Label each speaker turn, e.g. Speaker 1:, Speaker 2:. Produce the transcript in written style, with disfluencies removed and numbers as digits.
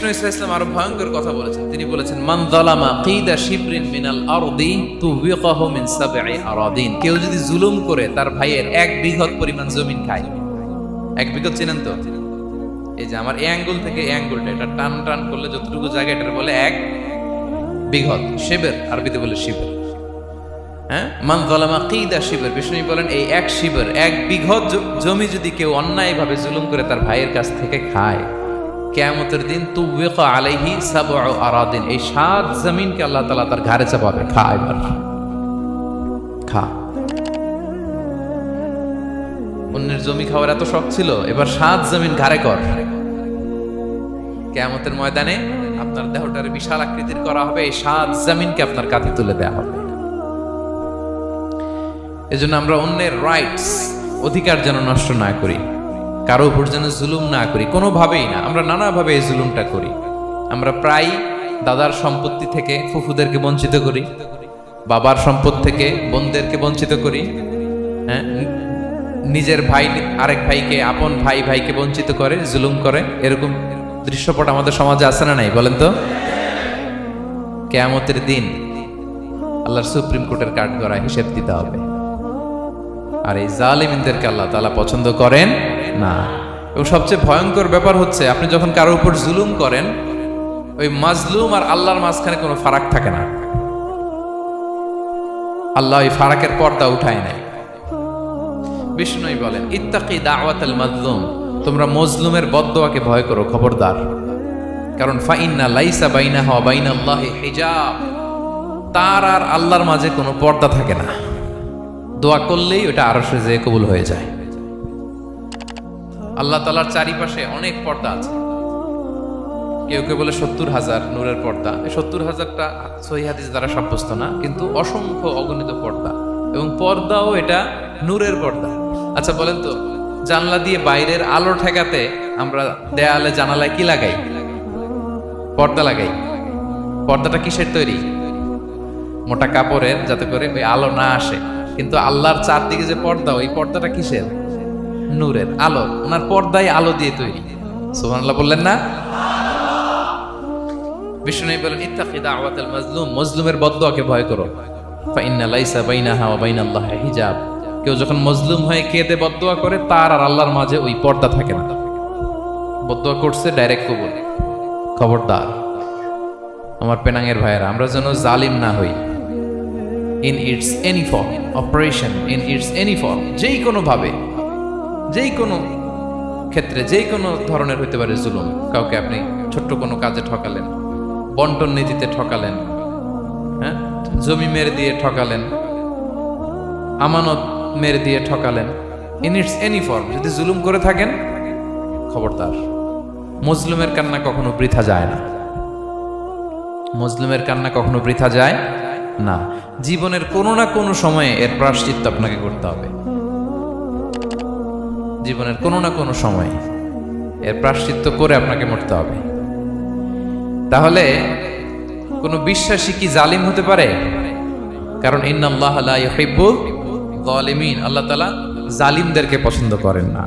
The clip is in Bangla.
Speaker 1: বিষ্ণু ইসলাম আরো ভয়ঙ্কর কথা বলেছেন। তিনি বলেছেন, মান যালামা কিদা শিবরিন মিনাল আরদি তুবিকাহু মিন সাবঈ আরাদিন। কেউ যদি জুলুম করে তার ভাইয়ের 1 বিঘত পরিমাণ জমিন খায়। 1 বিঘত চিনেন তো? এই যে আমার এই আঙ্গুল থেকে এই আঙ্গুলটা, এটা টান টান করলে যতটুকু জায়গা, এটা বলে 1 বিঘত। শিবের আরবিতে বলে শিবের। হ্যাঁ, মান যালামা কিদা শিবর। বিষ্ণু বলেন, এই 1 শিবর, 1 বিঘত জমি যদি কেউ অন্যায়ভাবে জুলুম করে তার ভাইয়ের কাছ থেকে খায়, কিয়ামতের দিন তুবিকা আলাইহি সাবউ আরাদিন, এই 7 জমিনকে আল্লাহ তাআলা তার ঘাড়ে চাপাবে। খা এবার, খা। অন্যের জমি খাওয়ার এত শখ ছিল, এবার 7 জমিন ঘাড়ে কর। কিয়ামতের ময়দানে আপনার দেহটারে বিশাল আকৃতির করা হবে, এই 7 জমিনকে আপনার কাঁধে তুলে দেওয়া হবে। এজন্য আমরা অন্যের রাইটস, অধিকার যেন নষ্ট না করি, কারো উপর যেন জুলুম না করি, কোনোভাবেই না। আমরা নানাভাবে এই জুলুমটা করি। আমরা প্রায় দাদার সম্পত্তি থেকে ফুফুদেরকে বঞ্চিত করি, বাবার সম্পদ থেকে বোনদেরকে বঞ্চিত করি। হ্যাঁ, নিজের ভাই আরেক ভাইকে, আপন ভাই ভাইকে বঞ্চিত করে, জুলুম করে। এরকম দৃশ্যপট আমাদের সমাজে আছে না নাই বলেন তো? কিয়ামতের দিন আল্লাহর সুপ্রিম কোর্টের কাঠগড়ায় হিসেব দিতে হবে। আর এই জালিমিনদেরকে আল্লাহ তাআলা পছন্দ করেন না। এবং সবচেয়ে ভয়ঙ্কর ব্যাপার হচ্ছে, আপনি যখন কারোর উপর জুলুম করেন, ওই মাজলুম আর আল্লাহর মাঝখানে কোনো ফারাক থাকে না। আল্লাহ ওই ফারাকের পর্দা উঠায় নেয়। বিষ্ণুই বলেন, ইত্তাকি দাওয়াতাল মাজলুম, তোমরা মজলুমের বদদোয়াকে ভয় করো, খবরদার। কারণ ফাইন্না লাইসা বাইনাহা ওয়া বাইনাল্লাহি হিজাব, তার আর আল্লাহর মাঝে কোনো পর্দা থাকে না। দোয়া করলেই ওটা আরশে যেয়ে কবুল হয়ে যায়। আল্লাহ তাআলার চারিপাশে অনেক পর্দা আছে। কেউ কেউ বলে 70,000 নূরের পর্দা। 70,000টা সহিহ হাদিস দ্বারা সাব্যস্ত না, কিন্তু অসংখ্য অগণিত পর্দা, এবং পর্দাও এটা নূরের পর্দা। আচ্ছা বলেন তো, জানলা দিয়ে বাইরের আলো ঠেকাতে আমরা দেয়ালে জানালায় কি লাগাই? পর্দা লাগাই। পর্দাটা কিসের তৈরি? মোটা কাপড়ের, যাতে করে ওই আলো না আসে। কিন্তু আল্লাহর চারদিকে যে পর্দা, ওই পর্দাটা কিসের? নূরের, আলো। ওনার পর্দায় আলো দিয়ে তৈরি। সুবহানাল্লাহ বললেন না? বিষ্ণু বলেন, ইত্তাকি দাওয়াতাল মাজলুম, মজলুমের বদদোয়াকে ভয় করো। ফাইন্না লাইসা বাইনাহা ওয়া বাইনাল্লাহি হিজাব, কেউ যখন মজলুম হয়ে কেঁদে বদদোয়া করে, তার আর আল্লাহর মাঝে ওই পর্দা থাকে না। বদদোয়া করছে, ডাইরেক্ট কবুল। খবরদার আমার পেনাঙ্গের ভাইয়েরা, আমরা যেন জালিম না হই। In it's any form, operation in it's any form, যেই কোনো ভাবে, যেই কোনো ক্ষেত্রে, যেই কোনো ধরনের হইতে পারে জুলুম। কাউকে আপনি ছোট্ট কোনো কাজে ঠকালেন, বন্টন নীতিতে ঠকালেন, হ্যাঁ, জমি মেরে দিয়ে ঠকালেন, আমানত মেরে দিয়ে ঠকালেন, ইন ইটস এনি ফর্ম যদি জুলুম করে থাকেন, খবরদার। মজলুমের কান্না কখনো বৃথা যায় না। মজলুমের কান্না কখনো বৃথা যায় না। জীবনের কোনো না কোনো সময়ে এর প্রায়শ্চিত্ত আপনাকে করতে হবে। জীবনের কোনো না কোনো সময়ে এর প্রায়শ্চিত্ত করে আপনাকে মরতে হবে। তাহলে কোনো বিশ্বাসী কি জালিম হতে পারে? কারণ ইন্নাল্লাহা লা ইউহিব্বুল যালিমিন, আল্লাহ তাআলা জালিমদেরকে পছন্দ করেন না।